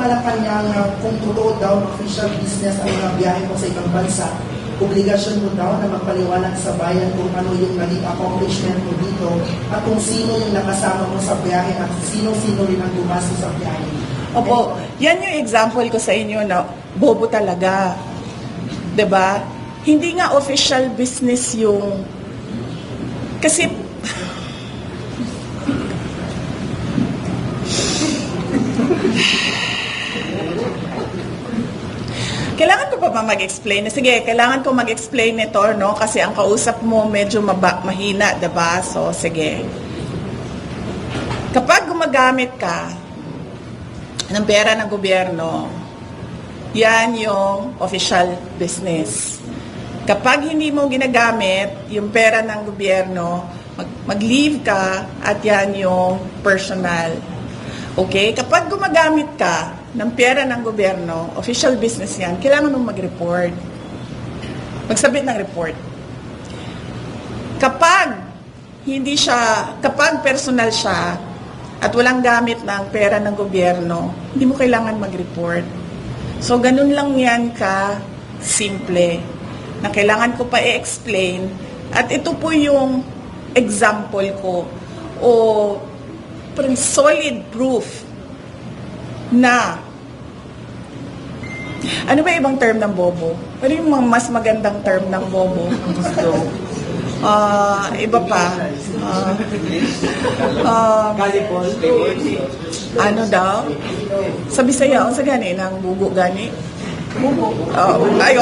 Malacanang kung totoo daw official business ang mga biyahe mo sa ibang bansa, obligasyon mo daw na magpaliwanag sa bayan kung ano yung naging accomplishment mo dito at kung sino yung nakasama mo sa biyahe at sino-sino rin ang gumastos sa biyahe. Opo, yan yung example ko sa inyo na bobo talaga. 'Di ba? Hindi nga official business yung kasi kailangan ko pa ba mag-explain? Sige, kailangan ko mag-explain nito, no? Kasi ang kausap mo medyo mahina, 'di ba? So, sige. Kapag gumagamit ka ng pera ng gobyerno, yan yung official business. Kapag hindi mo ginagamit yung pera ng gobyerno, mag-leave ka at yan yung personal. Okay? Kapag gumagamit ka ng pera ng gobyerno, official business yan, kailangan mong mag-report. Magsabit ng report. Kapag personal siya, at walang gamit ng pera ng gobyerno, hindi mo kailangan mag-report. So, ganun lang yan ka-simple na kailangan ko pa i-explain. At ito po yung example ko o solid proof na ano ba ibang term ng bobo? Ano yung mas magandang term ng bobo? So, iba pa. Ano daw? Sa Bisaya, sa gani, ng bugo gani? Bugo. Ay.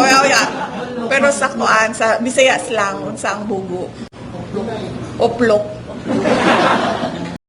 Pero sa kuan, sa Bisaya slang, sa ang bugo. Oplok.